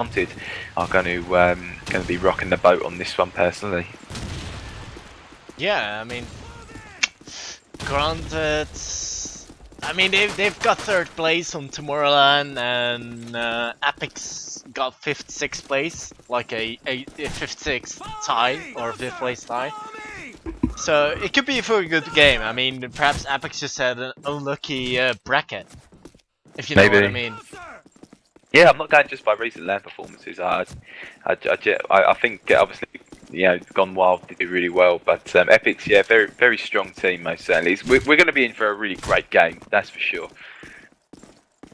Granted are going to be rocking the boat on this one personally. Yeah, I mean, granted, I mean they've got 3rd place on Tomorrowland, and ephix got 5th, 6th place, like a 5th, 6th tie or 5th place tie. So it could be a very good game. I mean, perhaps ephix just had an unlucky bracket, if you know what I mean. Yeah, I'm not going just by recent LAN performances. I think obviously, you know, Gone Wild did really well, but ephix, yeah, very strong team most certainly. We're going to be in for a really great game, that's for sure.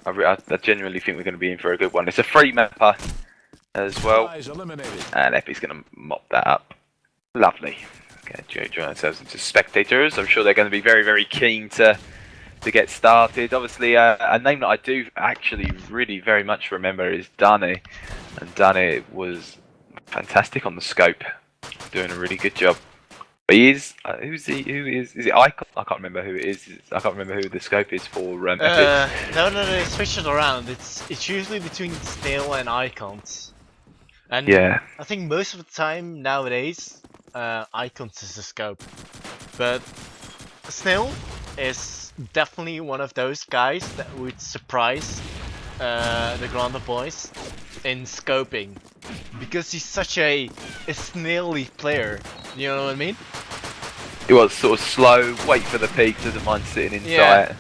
I genuinely think we're going to be in for a good one. It's a free mapper as well, and ephix going to mop that up. Lovely. Okay, join ourselves into spectators. I'm sure they're going to be very keen to get started. Obviously, a name that I do actually really very much remember is Danny, and Danny was fantastic on the scope, doing a really good job. But he is who is it Icon? I can't remember who it is. I can't remember who the scope is for ephix. No, they switch it around. It's usually between Snail and Icons, and Yeah, I think most of the time nowadays, Icons is the scope, but Snail is definitely one of those guys that would surprise the Granda boys in scoping, because he's such a snaily player. You know what I mean? he was sort of slow, wait for the peak, doesn't mind sitting in sight.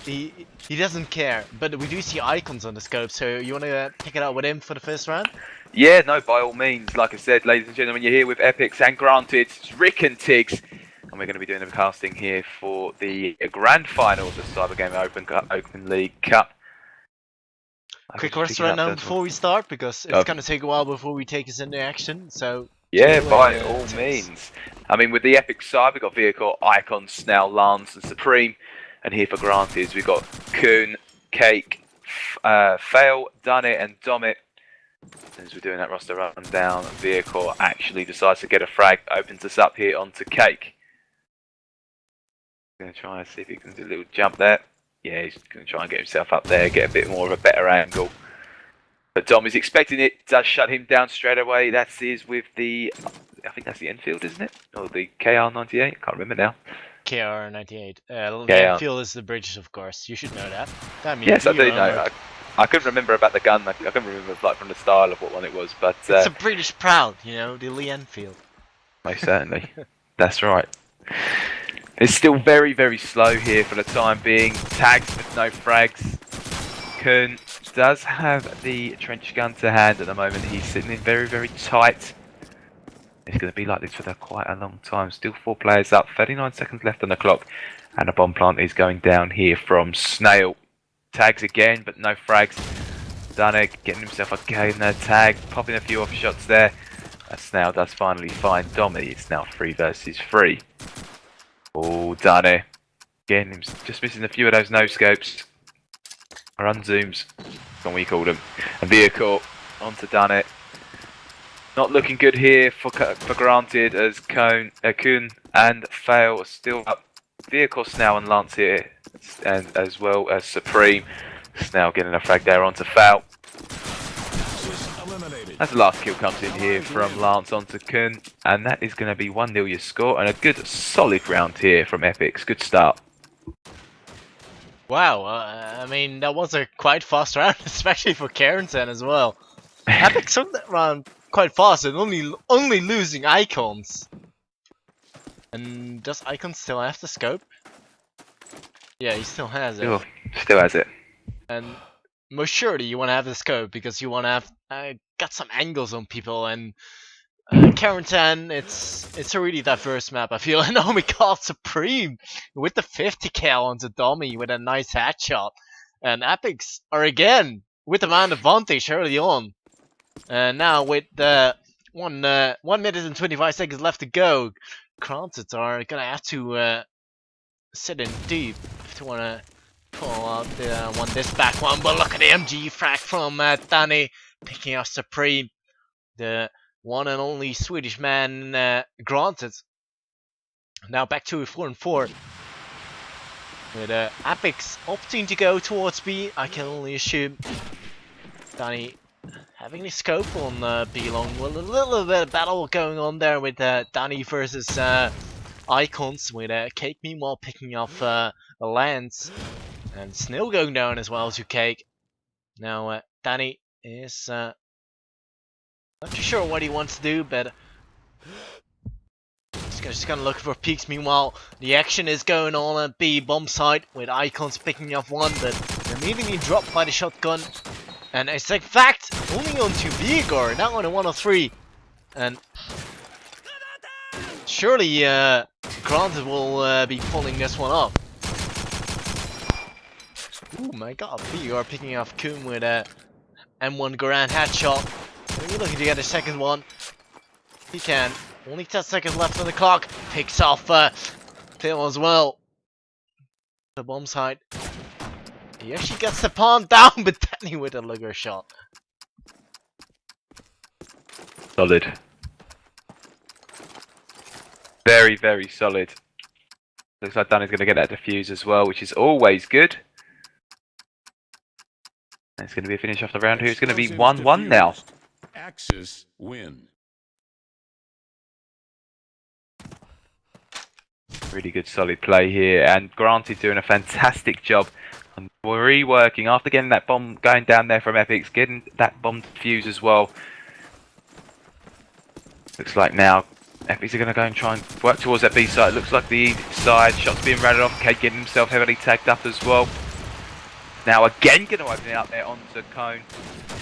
He doesn't care, but we do see Icons on the scope. So you want to pick it out with him for the first round? Yeah, no, by all means. Like I said, ladies and gentlemen, you're here with ephix and granted, it's Rick and Tiggs. And we're going to be doing a casting here for the grand final of the Cyber Game Open League Cup. Quick restaurant now before we start, because it's going to take a while before we take us into action. So yeah, by all means. I mean, with the ephix side, we've got Vehicle, Icon, Snell, Lance, and Supreme. And here for granted, we've got Kuhn, Cake, Fail, Dunnet, and Domit. As we're doing that roster rundown, Vehicle actually decides to get a frag, opens us up here onto Cake. Going to try and see if he can do a little jump there. Yeah, he's going to try and get himself up there, get a bit more of a better angle. But Dom is expecting it, does shut him down straight away. That is with the, I think that's the Enfield, isn't it? Or the KR98, I can't remember now. KR98. The Enfield is the British, of course. You should know that. Yes, I do know. I couldn't remember about the gun. I couldn't remember like from the style of what one it was, but it's a British proud, you know, the Lee Enfield. Most certainly, that's right. It's still very slow here for the time being. Tags with no frags. Kuhn does have the trench gun to hand at the moment. He's sitting in very tight. It's going to be like this for quite a long time. Still 4 players up. 39 seconds left on the clock, and a bomb plant is going down here from Snail. Tags again, but no frags. Danek getting himself a game there. Tag popping a few off shots there. Snail does finally find Dommy. It's now 3 versus 3. Oh, Dane. Again, just missing a few of those no scopes. Or unzooms. That's what we call them. A vehicle onto Dane. Not looking good here for granted as Kuhn and Fail are still up. Vehicle, Snail and Lance here, and as well as Supreme. Snail getting a frag there onto Fail. As the last kill comes in here from Lance onto Kuhn, and that is going to be 1-0 your score, and a good solid round here from ephix. Good start. Wow, I mean that was a quite fast round, especially for carentan as well. ephix took that round quite fast and only losing Icons. And does Icons still have the scope? Yeah, he still has it. Still has it. And most surely you want to have the scope because you want to have got some angles on people, and carentan, it's a really diverse map, I feel. And oh my god, Supreme with the 50 cal onto Dommy with a nice headshot, and ephix are again with the man advantage early on, and now with the 1 minute and 25 seconds left to go, granted are gonna have to sit in deep if they wanna pull out the this back one. But look at the MG frag from Danny picking up Supreme, the one and only Swedish man. Granted, now back to 4-4 with ephix opting to go towards B. I can only assume Danny having the scope on B long. Well, a little bit of battle going on there with Danny versus Icons, with Cake meanwhile picking off a Lance, and Snail going down as well to Cake. Now Danny is not too sure what he wants to do, but just gonna look for peaks. Meanwhile, the action is going on at B bomb site with Icons picking off one, but immediately dropped by the shotgun. And it's in fact only onto Vigor, not on a 103. And surely Granted will be pulling this one off. Oh my god, Vigor picking off Kun with a M1 Garand headshot. Maybe looking to get a second one. He can. Only 10 seconds left on the clock. Picks off Phil as well. The bomb site. He actually gets the pawn down, but Danny with a lugger shot. Solid. Very, very solid. Looks like Danny's going to get that defuse as well, which is always good. And it's going to be a finish off the round here. It's going to be 1-1 now. Axis win. Really good solid play here, and Granted doing a fantastic job on reworking after getting that bomb going down there from ephix, getting that bomb defused as well. Looks like now ephix are going to go and try and work towards that B side. Looks like the E side shots being rattled off. Cake getting himself heavily tagged up as well. Now again going to open it up there onto Cone.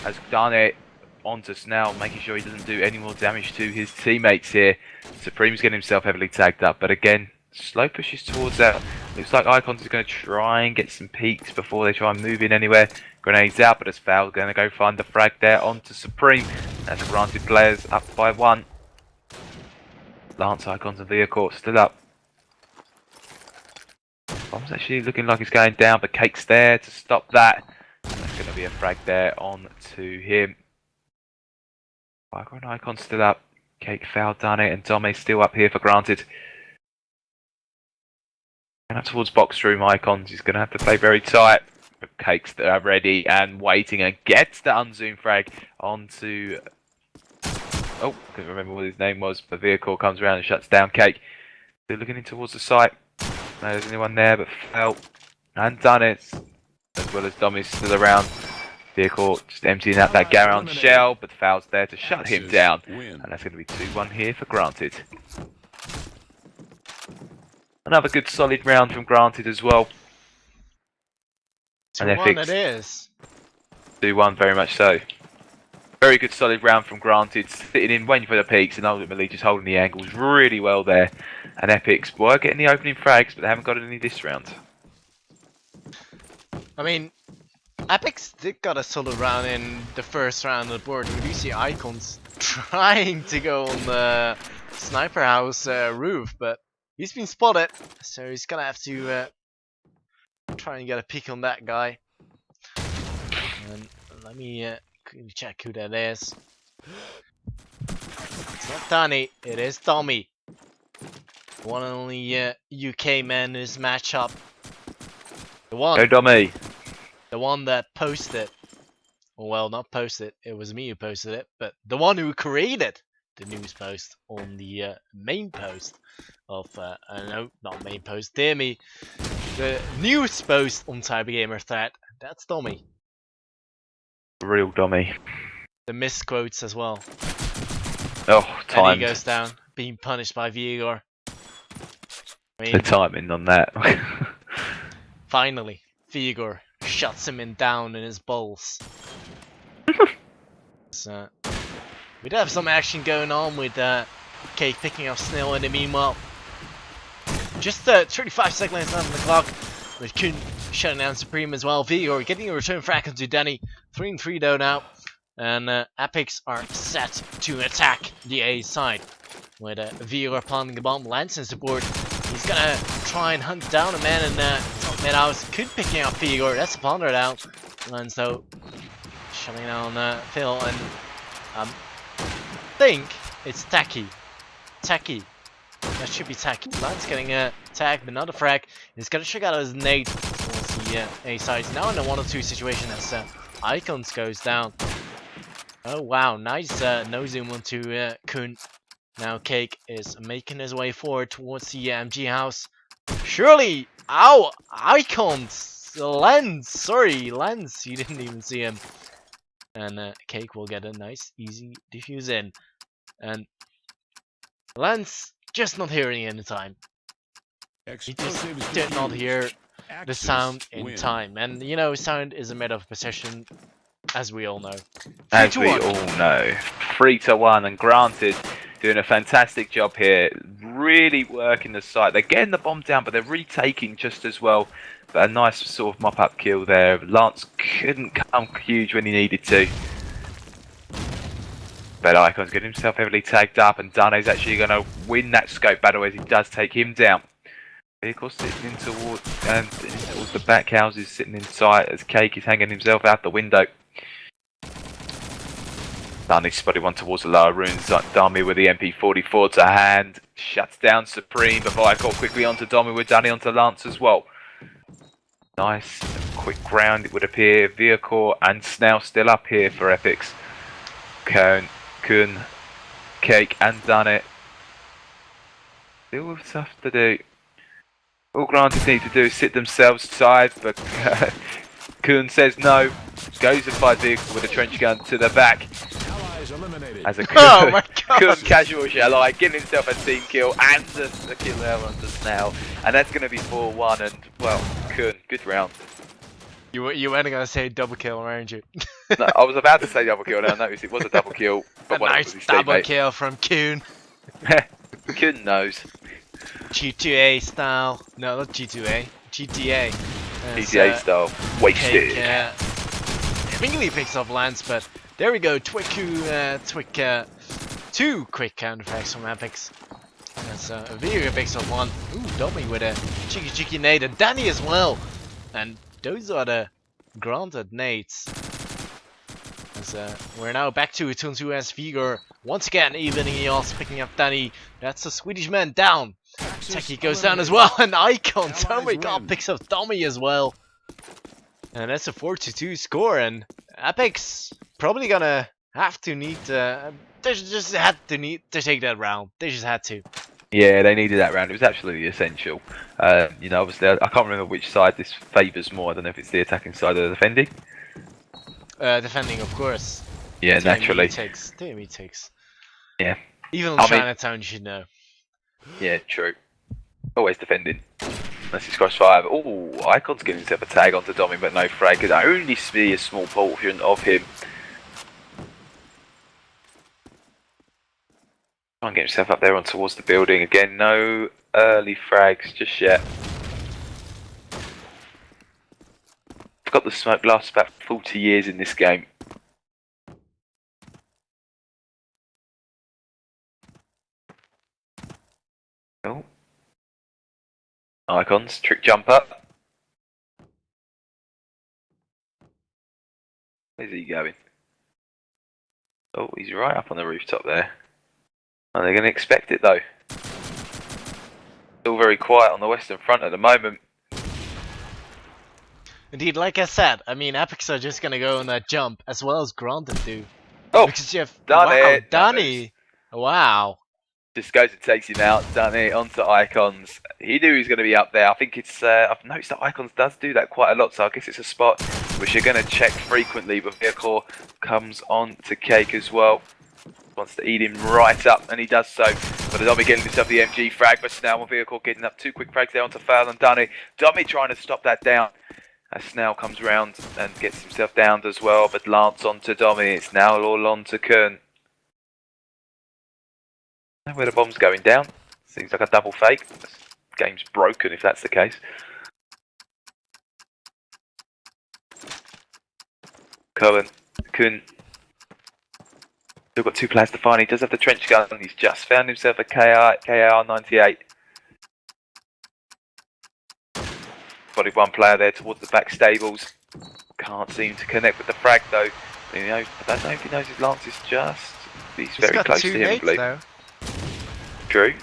Has done it onto Snell, making sure he doesn't do any more damage to his teammates here. Supreme's getting himself heavily tagged up, but again, slow pushes towards that. Looks like Icons is going to try and get some peaks before they try and move in anywhere. Grenades out, but as foul, going to go find the frag there onto Supreme. That's Granted players up by 1. Lance, Icons and Vehicle still up. Bomb's actually looking like it's going down, but Cake's there to stop that. That's going to be a frag there onto him. Viper and Icon still up. Cake foul done it, and Dome's still up here for Granted. And up towards box room. Icons, he's going to have to play very tight. But Cake's there ready and waiting, and gets the unzoom frag onto... Oh, I couldn't remember what his name was. The vehicle comes around and shuts down Cake. They're looking in towards the site. No, there's anyone there, but fell and done it. As well as Dommy's still around. Vehicle just emptying out that Garand shell, but foul's there to shut him down. And that's going to be 2-1 here for Granted. Another good solid round from Granted as well. 2-1 it is. 2-1, very much so. Very good solid round from Granted, sitting in, waiting for the peaks, and ultimately just holding the angles really well there. And ephix were getting the opening frags, but they haven't got any this round. I mean, ephix did got a solid round in the first round of the board. We do see Icons trying to go on the sniper house roof, but he's been spotted, so he's gonna have to try and get a peek on that guy. And let me quickly check who that is. It's not Danny, it is Tommy. One and only UK man in this matchup. The one. Go Dommy. The one that posted. Well, not posted. It was me who posted it, but the one who created the news post on the main post of no, not main post. Dear me, the news post on Cybergamer thread. That's Tommy. Real Dommy. The misquotes as well. Oh, time. And he goes down, being punished by Vigor. I mean, the timing on that. finally, Vigor shuts him down in his balls. So, we do have some action going on with Cake picking up Snail in the meanwhile. Just 35 seconds left on the clock, with Kun shutting down Supreme as well. Vigor getting a return frag into Danny. 3-3 though now. And ephix are set to attack the A side. With Vigor planting the bomb, Lance in support. He's gonna try and hunt down a man in top mid house. Could picking up Vigor. That's a ponder down. Lance though shutting down Phil, and I think it's Tacky. That should be Tacky. Lance getting tagged, but not a frag. He's gonna check out his nade towards the A side. Now in a 1-2 situation as Icons goes down. Oh wow, nice no zoom onto Kun. Now Cake is making his way forward towards the MG house. Surely, ow, icons, lens. Sorry, lens. You didn't even see him. And Cake will get a nice, easy defuse in, and lens just not hearing it in time. He just did not hear the sound in time, and you know, sound is a matter of possession, as we all know. As we all know, 3-1, and granted, doing a fantastic job here, really working the site. They're getting the bomb down, but they're retaking just as well. But a nice sort of mop-up kill there. Lance couldn't come huge when he needed to. But Icon's getting himself heavily tagged up, and Dane's actually going to win that scope battle as he does take him down. Vehicle sitting in towards the back houses, sitting in sight as Cake is hanging himself out the window. Dani spotted one towards the lower ruins. Dami with the MP44 to hand. Shuts down Supreme, but Viacor quickly onto Domi with Dani onto Lance as well. Nice, quick round it would appear. Viacor and Snell still up here for ephix. Kun, Cake and Dani. Still with stuff to do. All Granted need to do is sit themselves aside, but Kun says no. Goes and fight vehicle with a trench gun to the back. As a oh my god! Kun casual shell, getting himself a team kill and a kill there onto Snell. And that's going to be 4-1, and well, Kun, good round. You weren't going to say double kill, weren't you? No, I was about to say double kill, and I noticed it was a double kill. A nice double kill from Kun. Kun knows. G2A style. No, not G2A. GTA. GTA style. Wasted. Immediately picks up Lance, but there we go. Two quick counterattacks from ephix. That's a video picks up one. Ooh, Domi with a cheeky nade, and Danny as well. And those are the granted nades. As, we're now back to Tunzu as Vigor. Once again, evening Eos picking up Danny. That's a Swedish man down. Techie goes down as well, and Icon, oh my god, picks up Tommy as well. And that's a 4-2 score, and ephix probably gonna have to need to, they just had to take that round. They just had to. Yeah, they needed that round. It was absolutely essential. You know, obviously, I can't remember which side this favours more. I don't know if it's the attacking side or the defending. Defending, of course. Yeah, naturally. TME takes. Yeah. Even in Chinatown, you should know. Yeah, true. Always defending. Unless it's cross 5. Oh, Icon's getting himself a tag onto Domi, but no frag. Could only see a small portion of him. Try and get himself up there on towards the building. Again, no early frags just yet. I've got the smoke lasts about 40 years in this game. Oh. Icons, trick jump up. Where's he going? Oh, he's right up on the rooftop there. Are they going to expect it though? Still very quiet on the western front at the moment. Indeed, like I said, I mean, ephix are just gonna go on that jump as well as Granted do. Oh, because you have done it. Danny. Wow. Just goes and takes him out, done it, onto Icons. He knew he was going to be up there. I think it's, I've noticed that Icons does do that quite a lot, so I guess it's a spot which you're going to check frequently, but Vehicle comes on to Cake as well. Wants to eat him right up, and he does so. But the Domi getting himself the MG frag, but Snell and Vehicle getting up 2 quick frags there onto Foul and Dunny. Domi trying to stop that down. As Snell comes round and gets himself downed as well, but Lance onto Domi. It's now all on to Kern. Where the bomb's going down. Seems like a double fake. This game's broken if that's the case. Cohen, Kun. Still got 2 players to find. He does have the trench gun. He's just found himself a KR98. Spotted 1 player there towards the back stables. Can't seem to connect with the frag though. You know, I don't know if he knows his lance is just. He's very close to him, I believe. Though. True.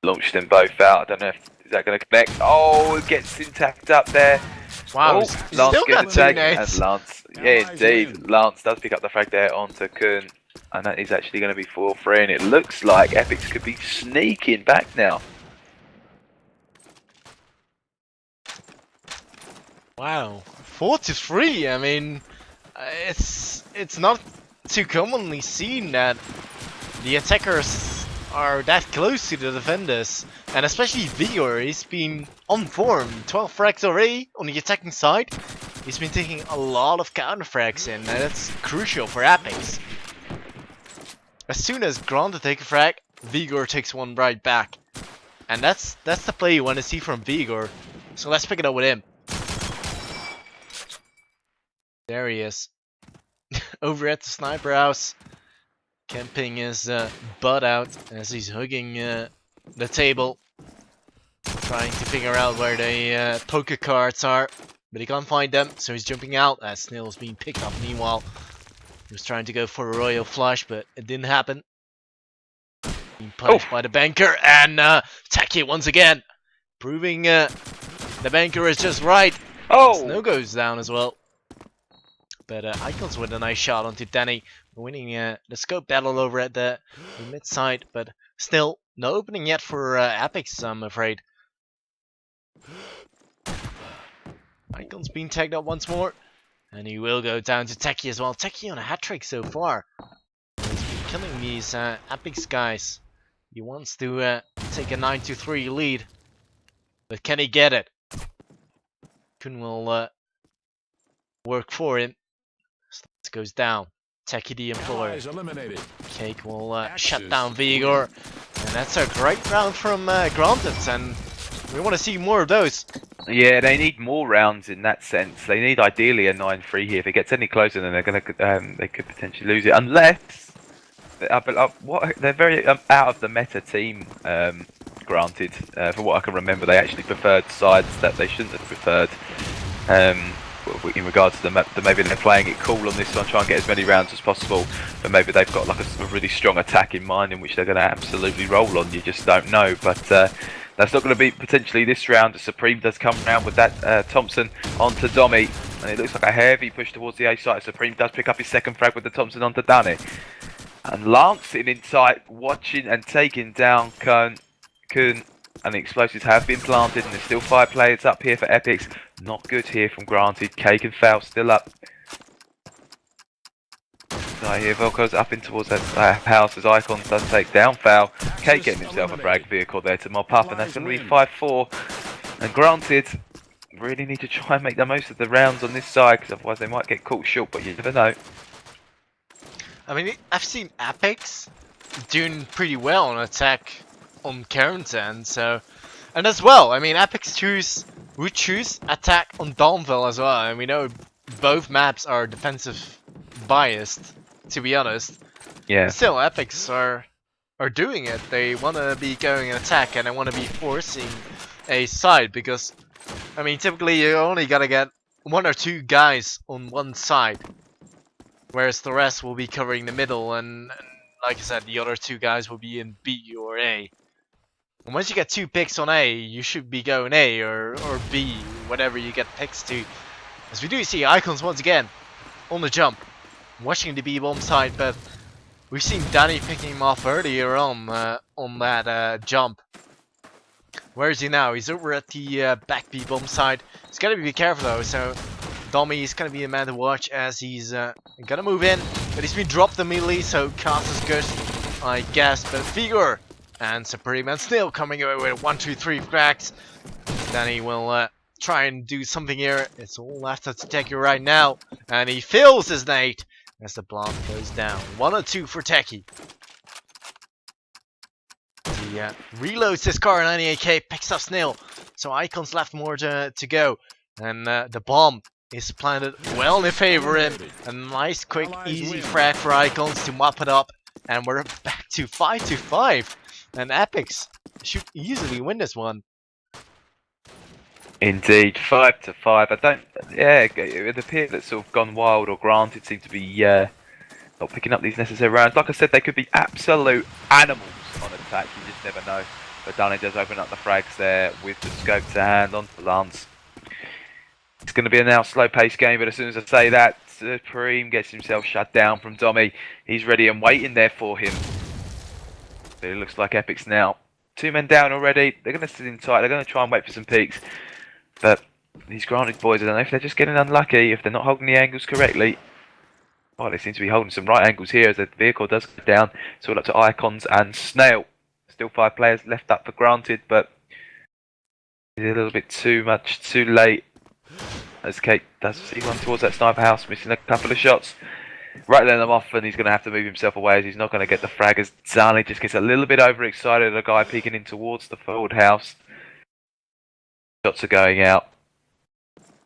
Launched them both out. I don't know if is that going to connect. Oh, it gets intact up there. Wow, Oh, he's Lance still got gets two a tag, nades. and Lance, yeah, indeed, Lance does pick up the frag there onto Kun, and that is actually going to be 4-3, and it looks like ephix could be sneaking back now. Wow, 4-3. I mean, it's not too commonly seen that the attackers are that close to the defenders, and especially Vigor. He's been on form, 12 frags already on the attacking side. He's been taking a lot of counter frags in, and that's crucial for ephix. As soon as Granta takes a frag, Vigor takes one right back, and that's the play you want to see from Vigor. So let's pick it up with him. There he is. Over at the sniper house, camping his butt out as he's hugging the table, trying to figure out where the poker cards are, but he can't find them, so he's jumping out as Snail's being picked up. Meanwhile, he was trying to go for a royal flush, but it didn't happen. Being punished by the banker, and Taki once again, proving the banker is just right. Oh! Snow goes down as well. But Icons with a nice shot onto Danny, winning the scope battle over at the mid side, but still no opening yet for ephix, I'm afraid. Icons being tagged up once more, and he will go down to Techie as well. Techie on a hat trick so far. He's been killing these ephix guys. He wants to take a 9-3 lead, but can he get it? Kun will work for him. Slats goes down. Techie the employer. Cake will shut down Vigor. And that's a great round from Granted, and we want to see more of those. Yeah, they need more rounds in that sense. They need ideally a 9-3 here. If it gets any closer, then they're gonna they could potentially lose it, unless they're very out of the meta team. Granted, for what I can remember, they actually preferred sides that they shouldn't have preferred. In regards to the map, maybe they're playing it cool on this one, try and get as many rounds as possible, but maybe they've got like a really strong attack in mind in which they're going to absolutely roll on. You just don't know, but that's not going to be potentially this round. Supreme does come round with that Thompson onto Domi, and it looks like a heavy push towards the A site. Supreme does pick up his second frag with the Thompson onto Danny, and Lance sitting in sight, watching and taking down Kun. And the explosives have been planted, and there's still 5 players up here for ephix. Not good here from Granted. Cake and Foul still up. So here Volko's up in towards that house as Icons does take down Foul. Cake getting himself a brag vehicle there to mop up, and that's going to be 5-4. And Granted really need to try and make the most of the rounds on this side, because otherwise they might get caught short, but you never know. I mean, I've seen ephix doing pretty well on attack on carentan, so, and as well, I mean, ephix would choose attack on Domville as well, and we know both maps are defensive biased, to be honest. Yeah. Still, ephix are doing it. They want to be going attack, and they want to be forcing a side, because, I mean, typically you only gotta get 1 or 2 guys on one side, whereas the rest will be covering the middle, and like I said, the other 2 guys will be in B or A. And once you get 2 picks on A, you should be going A or B, whatever you get picks to. As we do see Icons once again on the jump, watching the B bomb side, but we've seen Danny picking him off earlier on that jump. Where is he now? He's over at the back B bomb side. He's gotta be careful though, so Domi is gonna be a man to watch as he's gonna move in, but he's been dropped immediately, so cast is good, I guess. But Vigor and Supreme and still coming away with 1-2-3 cracks. Danny will try and do something here. It's all left up to Techie right now, and he fills his nade as the plant goes down. 1-2 for Techie. He reloads his car 98k, picks up Snail, so Icons left more to go, and the bomb is planted well in favor of him. A nice, quick, easy frag for Icons to mop it up, and we're back to 5-5. And ephix should easily win this one. Indeed, 5-5. I don't. Yeah, it appears that sort of gone wild or Granted seem to be not picking up these necessary rounds. Like I said, they could be absolute animals on attack. You just never know. But Danny does open up the frags there with the scope to hand on Lance. It's going to be a now slow-paced game, but as soon as I say that, Supreme gets himself shut down from Dommy. He's ready and waiting there for him. But it looks like ephix now. 2 men down already. They're going to sit in tight. They're going to try and wait for some peaks. But these granted boys, I don't know if they're just getting unlucky, if they're not holding the angles correctly. Oh, they seem to be holding some right angles here as the vehicle does go down. It's all up to Icons and Snail. Still 5 players left up for granted, but it's a little bit too much, too late. As Kate does see one towards that sniper house, missing a couple of shots. Rattling them off, and he's going to have to move himself away as he's not going to get the frag. As Zani just gets a little bit overexcited, a guy peeking in towards the forward house. Shots are going out.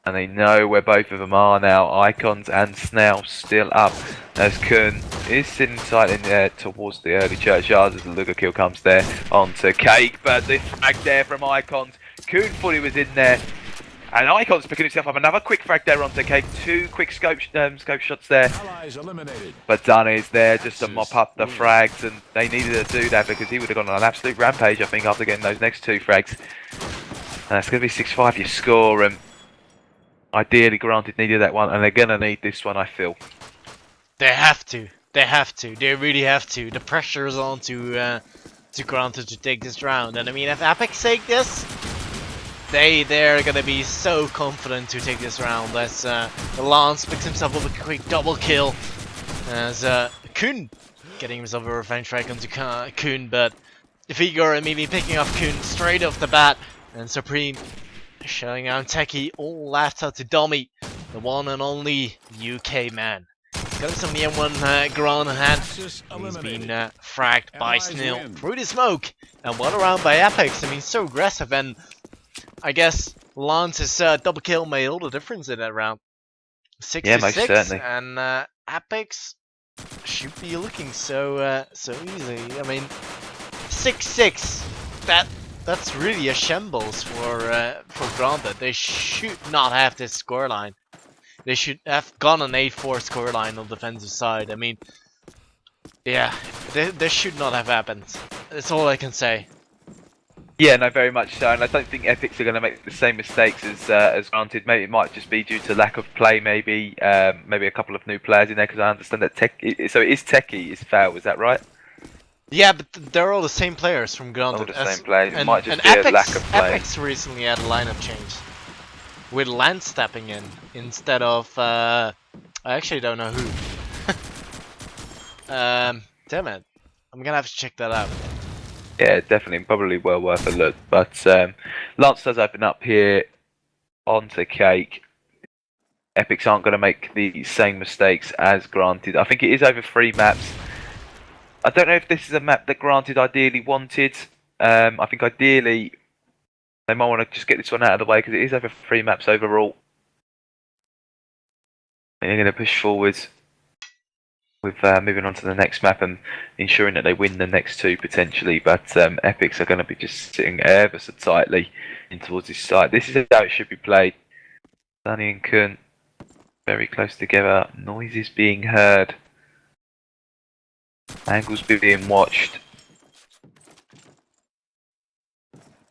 And they know where both of them are now. Icons and Snail still up. As Kun is sitting tight in there towards the early churchyards as the Luger kill comes there onto Cake. But the frag there from Icons. Kun thought he was in there. And Icons picking himself up. Another quick frag there onto Cake. 2 quick scope shots there. Allies eliminated. But Dunn is there just to mop up the frags. And they needed to do that because he would have gone on an absolute rampage, I think, after getting those next 2 frags. And it's going to be 6-5 your score. And ideally, granted, needed that one, and they're gonna need this one, I feel. They have to. They have to. They really have to. The pressure is on to Granted to take this round, and I mean, if ephix take this, they're gonna be so confident to take this round. As Lance picks himself up a quick double kill, as Kun getting himself a revenge strike onto Kun, but Vigor immediately picking up Kun straight off the bat, and Supreme showing out Techie, all left out to Dommy, the one and only UK man. He's got some M1 ground in hand. He's been fragged by Snail through the smoke, and one around by ephix. I mean, so aggressive, and I guess Lance's double kill made all the difference in that round. 6 to 6, and ephix should be looking so easy. I mean, 6-6. That's really a shambles for Granted. They should not have this scoreline. They should have gone an 8-4 scoreline on the defensive side. I mean, yeah, this should not have happened. That's all I can say. Yeah, no, very much so. And I don't think ephix are going to make the same mistakes as Granted. Maybe it might just be due to lack of play. Maybe a couple of new players in there, because I understand that so it is Techie is foul. Is that right? Yeah, but they're all the same players from Granted. All the same players. It might just be ephix, a lack of play. ephix recently had a lineup change with Lance stepping in instead of I actually don't know who. Damn it, I'm gonna have to check that out. Yeah, definitely, probably well worth a look. But Lance does open up here onto Cake. ephix aren't going to make the same mistakes as Granted. I think it is over 3 maps. I don't know if this is a map that Granted ideally wanted. I think ideally they might want to just get this one out of the way because it is over 3 maps overall. And they're going to push forward with moving on to the next map and ensuring that they win the next 2 potentially. But ephix are going to be just sitting ever so tightly in towards this side. This is how it should be played. Sunny and Kun very close together. Noises being heard. Angles being watched.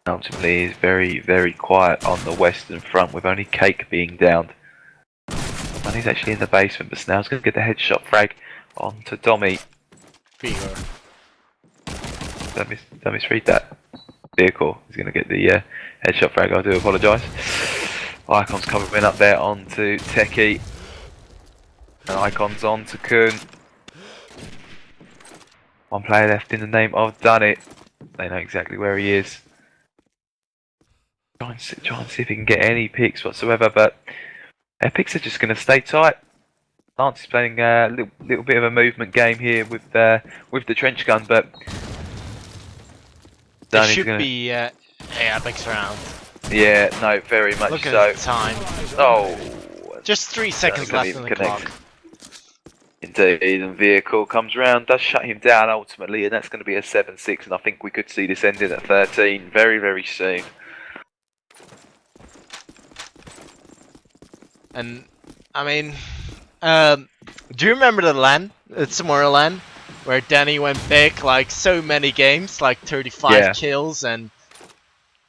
Ultimately, is very, very quiet on the western front with only Cake being downed. Money's actually in the basement, but Snail's going to get the headshot frag onto Dommy. Don't misread that. Vehicle is going to get the headshot frag. I do apologise. Icons coming up there onto Techie. And Icons onto Kun. 1 player left in the name of Done It. They know exactly where he is. Try and see if he can get any picks whatsoever, but ephix are just going to stay tight. Lance is playing a little bit of a movement game here with the trench gun, but it should be ephix round. Yeah, no, very much Look so. at the time. Oh, just 3 seconds left in the clock. Indeed, and vehicle comes round, does shut him down ultimately, and that's going to be a 7-6, and I think we could see this ending at 13 very, very soon. And I mean, do you remember the LAN? It's Tomorrowland, where Danny went big like so many games, like 35 kills, and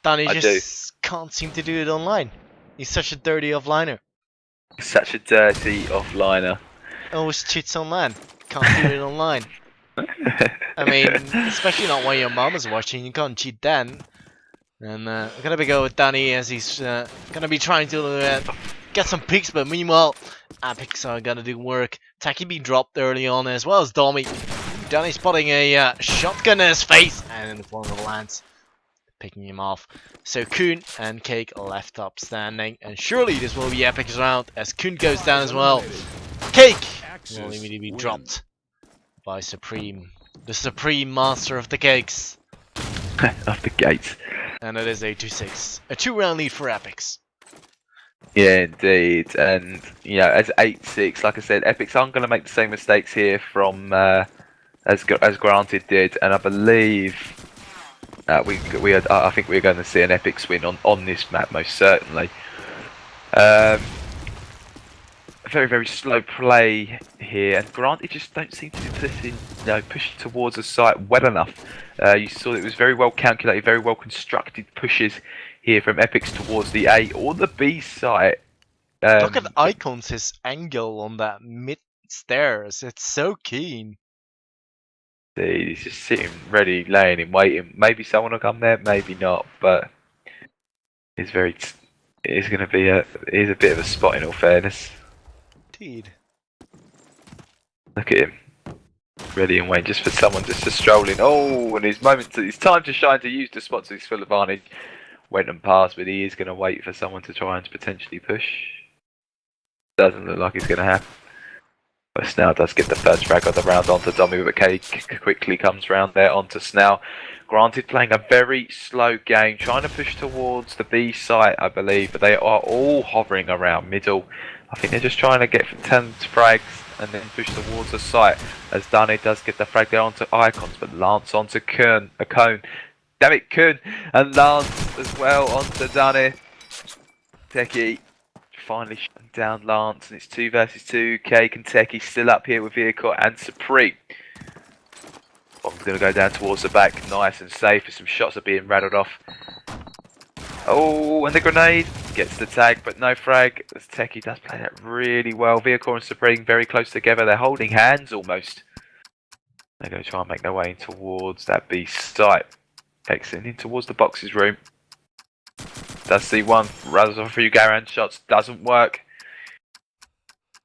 Danny just can't seem to do it online. He's such a dirty offliner. Such a dirty offliner. Always cheats online. Can't do it online. I mean, especially not when your mom is watching. You can't cheat then. And we're gonna be go with Danny as he's gonna be trying to get some picks, but meanwhile, ephix are gonna do work. Taki being dropped early on as well as Domi. Danny spotting a shotgun in his face and in the corner lands, picking him off. So Kuhn and Cake are left up standing, and surely this will be ephix round as Kuhn goes down as well. Cake will immediately be dropped by Supreme, the Supreme Master of the Cakes. Off the gate. And it is 8-6. A 2-round lead for ephix. Yeah, indeed. And, you know, as 8-6, like I said, ephix aren't going to make the same mistakes here from as Granted did. And I believe I think we're going to see an ephix win on this map, most certainly. Very, very slow play here, and Granted just don't seem to be pushing towards the site well enough. You saw it was very well calculated, very well constructed pushes here from ephix towards the A or the B site. Look at Icons, his angle on that mid stairs. It's so keen. He's just sitting ready, laying in waiting. Maybe someone will come there, maybe not, but it's going to be a bit of a spot in all fairness. Indeed. Look at him, ready and waiting just for someone just to stroll in. Oh, and his time to shine, to use the spot to his full advantage. Went and passed, but he is going to wait for someone to try and potentially push. Doesn't look like it's going to happen. But Snell does get the first frag of the round onto Domi, but Cake quickly comes round there onto Snell. Granted, playing a very slow game, trying to push towards the B site, I believe, but they are all hovering around middle. I think they're just trying to get 10 frags and then push towards the site, as Danny does get the frag there onto Icons, but Lance onto Cone. Damn it, Kuhn, and Lance as well onto Danny. Techie finally shutting down Lance, and it's 2 versus 2. Cake and Techie still up here with Vehicle and Supreme. Bomb's going to go down towards the back, nice and safe, as some shots are being rattled off. Oh, and the grenade gets the tag, but no frag, as Techie does play that really well. Vehicle and Supreme very close together, they're holding hands almost. They're going to try and make their way in towards that B site. Exiting in towards the boxes room. Does see one, runs off a few Garan shots, doesn't work.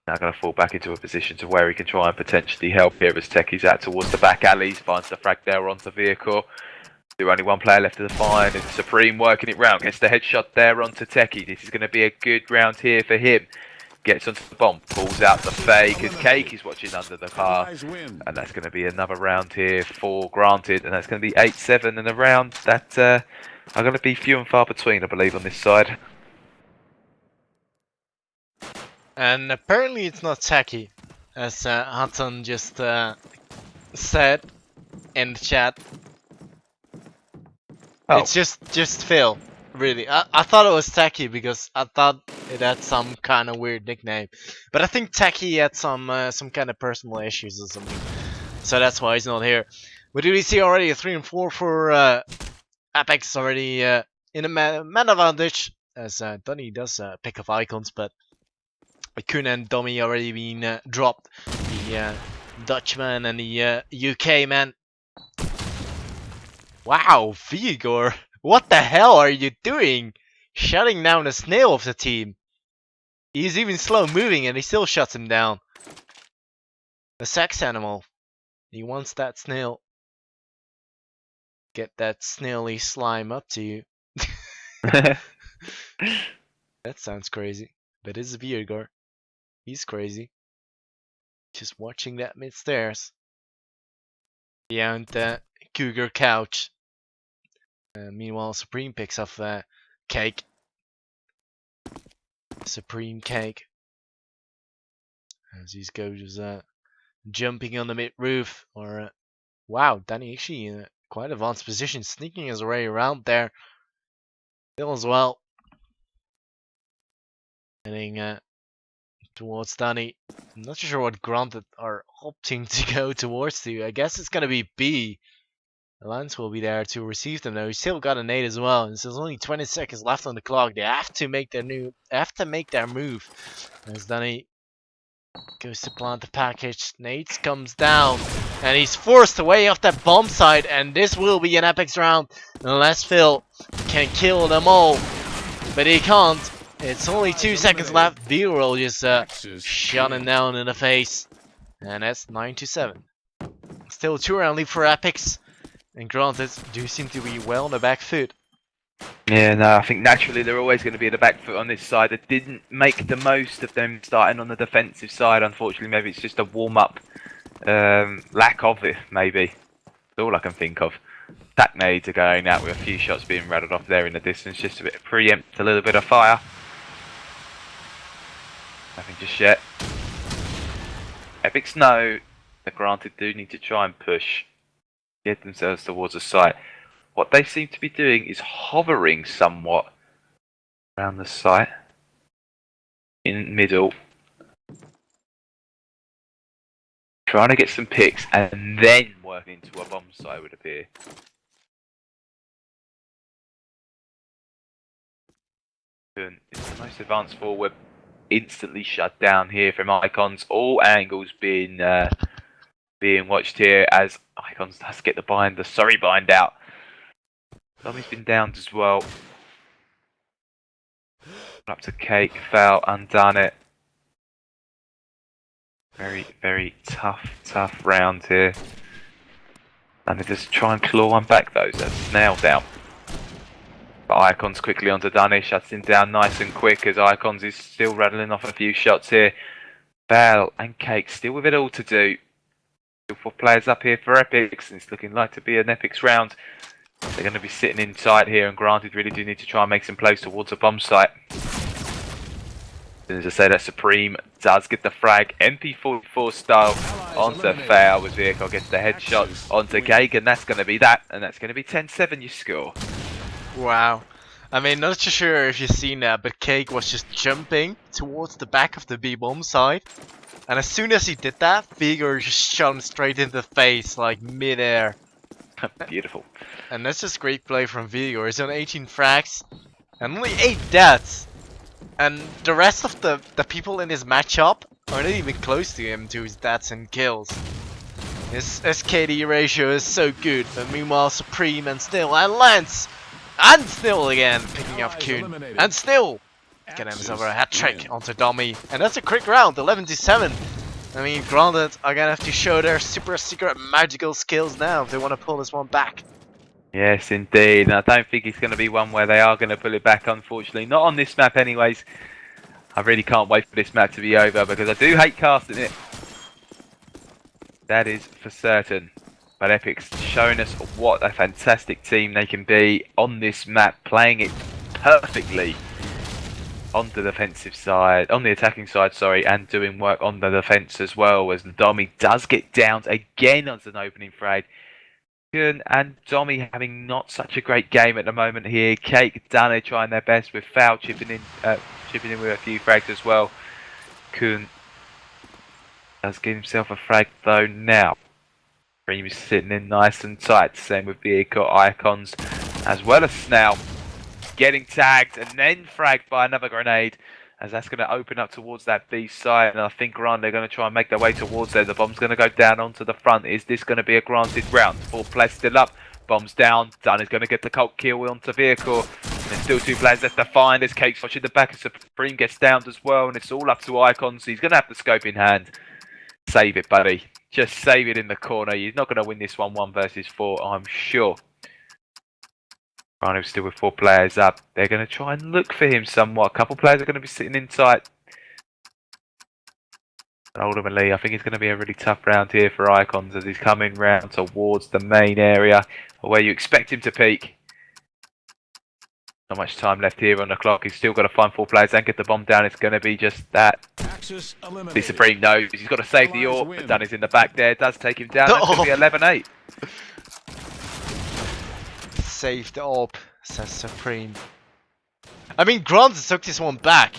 Now going to fall back into a position to where he can try and potentially help here as Techie's out towards the back alleys, finds the frag there onto Vehicle. There's only one player left to find, and Supreme working it round, gets the headshot there onto Techie. This is going to be a good round here for him. Gets onto the bomb, pulls out the fake as Cake is watching under the car. And that's going to be another round here for Granted, and that's going to be 8-7 in a round that are going to be few and far between, I believe, on this side. And apparently it's not Taki, as Hudson just said in the chat. Oh. It's just Phil, really. I thought it was Taki because I thought it had some kind of weird nickname, but I think Taki had some kind of personal issues or something, so that's why he's not here. But do we see already a 3 and 4 for ephix already in a man advantage, as Donny does pick up Icons, but Kuhn and Domi already been dropped. The Dutchman and the UK man. Wow, Vigor, what the hell are you doing? Shutting down the snail of the team. He's even slow moving and he still shuts him down. The sex animal. He wants that snail. Get that snaily slime up to you. That sounds crazy. But it's Vigor. He's crazy. Just watching that mid-stairs. Behind the cougar couch. Meanwhile, Supreme picks up Cake. Supreme Cake. As he goes jumping on the mid roof. Or wow, Danny actually in a quite advanced position, sneaking his way around there. Still as well. Heading towards Danny. I'm not sure what Granted are opting to go towards to. I guess it's gonna be B. Lance will be there to receive them now. He's still got a nade as well, and there's only 20 seconds left on the clock. They have to make their move. As Danny goes to plant the package, Nate comes down, and he's forced away off that bomb site, and this will be an epics round unless Phil can kill them all, but he can't. It's only 2 seconds left. V-Roll just shot him down in the face, and that's 9-7. Still 2 round lead for epics. And granted, do seem to be well on the back foot. Yeah, no, I think naturally they're always going to be in the back foot on this side. They didn't make the most of them starting on the defensive side, unfortunately. Maybe it's just a warm-up lack of it, maybe. That's all I can think of. Attack nades are going out with a few shots being rattled off there in the distance, just a bit of preempt, a little bit of fire. Nothing just yet. Epics know that granted do need to try and push. Get themselves towards the site. What they seem to be doing is hovering somewhat around the site in middle, trying to get some picks and then work into a bomb site, would appear. It's the most advanced forward, instantly shut down here from Icons. All angles being watched here as Icons has to get the bind out. Tommy's been downed as well. Up to Cake, foul, undone it. Very, very tough round here. And they just try and claw one back though, so that's nailed down. But Icons quickly onto Dunny, shuts him down nice and quick as Icons is still rattling off a few shots here. Foul and Cake still with it all to do. Still 4 players up here for Epics, and it's looking like to be an Epics round. They're going to be sitting in tight here, and granted really do need to try and make some plays towards a bomb site. As I say, that Supreme does get the frag, MP44 style onto Fail with Vehicle, gets the headshot onto Gage, and that's going to be that, and that's going to be 10-7 your score. Wow. I mean, not too sure if you've seen that, but Cake was just jumping towards the back of the B-bomb side. And as soon as he did that, Vigor just shot him straight in the face, like mid-air. Beautiful. And that's just great play from Vigor. He's on 18 frags and only 8 deaths. And the rest of the people in his matchup are not even close to him to his deaths and kills. His SKD ratio is so good, but meanwhile Supreme and Still and Lance and Still again picking up Kuhn and Still getting himself a hat trick onto Dummy, and that's a quick round, 11-7. I mean, granted, are gonna have to show their super secret magical skills now if they want to pull this one back. Yes, indeed. And I don't think it's going to be one where they are going to pull it back, unfortunately. Not on this map, anyways. I really can't wait for this map to be over because I do hate casting it. That is for certain. But Epic's showing us what a fantastic team they can be on this map, playing it perfectly on the defensive side, on the attacking side, sorry, and doing work on the defense as well, as Domi does get downed again on an opening frag. And Domi having not such a great game at the moment here. Cake, Danny trying their best with Foul chipping in with a few frags as well. Kuhn does get himself a frag though now. Cream is sitting in nice and tight. Same with Vehicle, Icons, as well as Snell. Getting tagged and then fragged by another grenade, as that's going to open up towards that B side, and I think they're going to try and make their way towards there. The bomb's going to go down onto the front. Is this going to be a granted round? 4 players still up. Bomb's down. Dunn is going to get the cult kill onto Vehicle. And there's still 2 players left to find. There's Cake's watching the back, and Supreme gets downed as well, and it's all up to Icons. So he's going to have the scope in hand. Save it, buddy. Just save it in the corner. You're not going to win this 1 versus 4, I'm sure. Rhino's still with 4 players up. They're going to try and look for him somewhat. A couple players are going to be sitting in tight. And ultimately, I think it's going to be a really tough round here for Icons as he's coming round towards the main area where you expect him to peak. Not much time left here on the clock. He's still got to find 4 players and get the bomb down. It's going to be just that. The Supreme knows he's got to save the AWP. But Dunn is in the back there. Does take him down. That's going to be 11-8. Save the AWP, says Supreme. I mean, granted took this one back,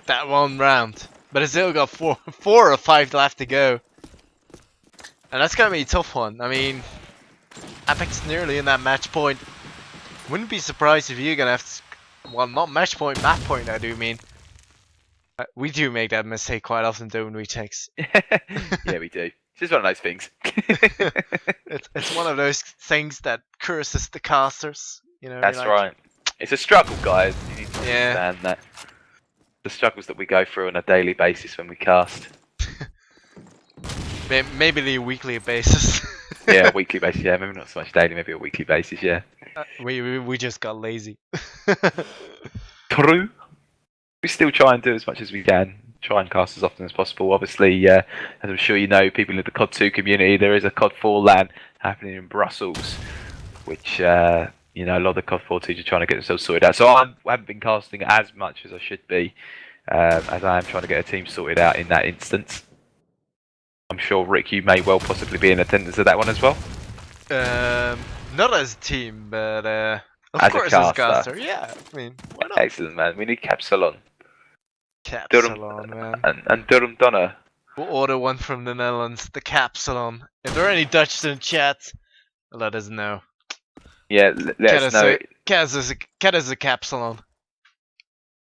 that 1 round, but it's still got 4 or 5 left to go. And that's gonna be a tough one. I mean, ephix nearly in that match point. Wouldn't be surprised if you're gonna have to, well, not match point, map point, I do mean. We do make that mistake quite often, don't we, Tex? Yeah, we do. It's just one of those things. It's one of those things that curses the casters. You know, That's like, right. It's a struggle, guys. You need to Yeah. understand that. The struggles that we go through on a daily basis when we cast. Maybe the weekly basis. Yeah, weekly basis. Yeah, maybe not so much daily. Maybe a weekly basis. Yeah. We just got lazy. True. We still try and do as much as we can. Try and cast as often as possible. Obviously, as I'm sure you know, people in the COD 2 community, there is a COD 4 LAN happening in Brussels, which a lot of the COD 4 teams are trying to get themselves sorted out. So I haven't been casting as much as I should be, as I am trying to get a team sorted out in that instance. I'm sure, Rick, you may well possibly be in attendance at that one as well. Not as a team, but of As a course as a caster. caster. Yeah, I mean, why not? Excellent, man. We need Capsalon. Capsalon, man. And Durham Donna. We'll order one from the Netherlands, the Capsalon. If there are any Dutch in chat, let us know. Yeah, let us know. Get us a Capsalon.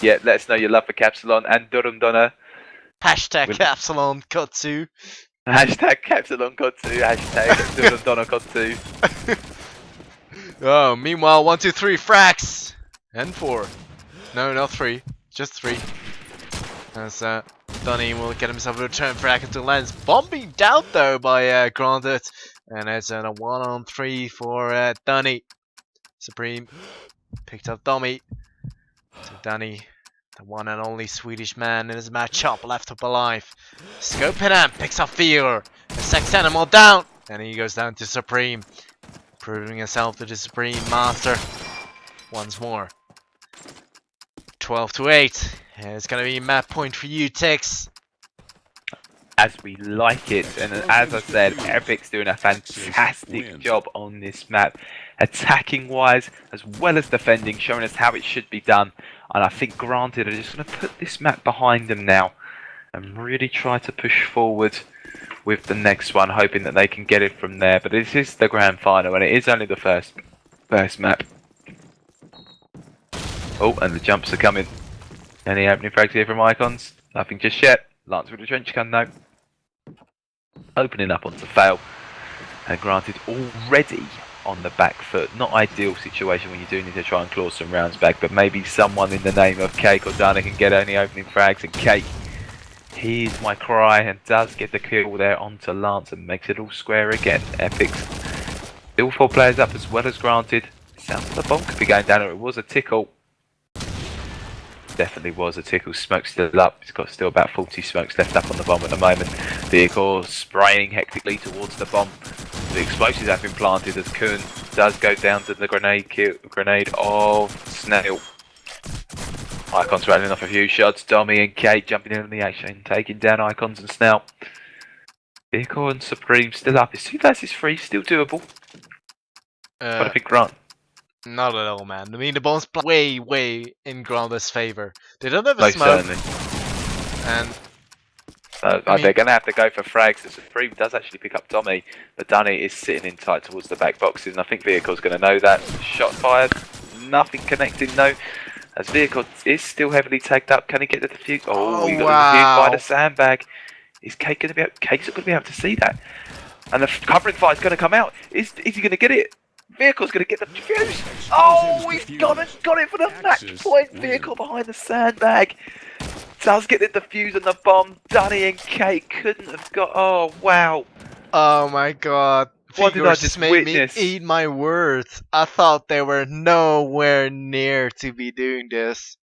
Yeah, let us know your love for Capsalon and Durham Donna. Hashtag Capsalon Kotsu. Hashtag Capsalon COD2. Hashtag Durham Donna COD2. Oh, meanwhile, 1, 2, 3 fracks and 4. No, not 3, just 3. As Dunny will get himself a return frack into lens. Bombing down though by Granted. And it's a 1-on-3 for Dunny. Supreme picked up Dummy. So Dunny, the one and only Swedish man in his matchup, left up alive. Scope hit him, picks up Fear. A sex animal down. And he goes down to Supreme. Proving himself to the Supreme Master. Once more. 12-8. It's gonna be a map point for you, Tex. As we like it, and as I said, ephix doing a fantastic job on this map, attacking wise as well as defending, showing us how it should be done. And I think Granted are just going to put this map behind them now and really try to push forward with the next one, hoping that they can get it from there. But this is the grand final, and it is only the first map. Oh, and the jumps are coming. Any opening frags here from Icons? Nothing just yet. Lance with the trench gun though. Opening up onto Fail. And Granted already on the back foot. Not ideal situation when you do need to try and claw some rounds back, but maybe someone in the name of Cake or Dana can get only opening frags, and Cake hears my cry and does get the kill there onto Lance and makes it all square again. ephix. Still 4 players up as well as Granted. Sounds like the bomb could be going down, or it was a tickle. Definitely was a tickle. Smoke still up. It's got still about 40 smokes left up on the bomb at the moment. Vehicle spraying hectically towards the bomb. The explosives have been planted as Kuhn does go down to the grenade of Snail. Icons rattling off a few shots. Dommy and Kate jumping in on the action, taking down Icons and Snail. Vehicle and Supreme still up. It's 2 versus 3, still doable. But I think Grant. Not at all, man. I mean, the bomb's way in Grandet's favor. They don't have a Most smoke. certainly. And they're going to have to go for frags. The Supreme does actually pick up Tommy, but Danny is sitting in tight towards the back boxes, and I think Vehicle's going to know that. Shot fired, nothing connecting though, as Vehicle is still heavily tagged up. Can he get the defuse? Oh, he got the defuse by the sandbag. Is Cake going to be able? Cake's not going to be able to see that, and the covering fire is going to come out. Is he going to get it? Vehicle's going to get the defuse. Oh, he's got it for the match point. Vehicle behind the sandbag. Does get the defuse and the bomb. Dunny and Kate couldn't have got. Oh, wow. oh my god. What did I just witness? Me eat my words. I thought they were nowhere near to be doing this.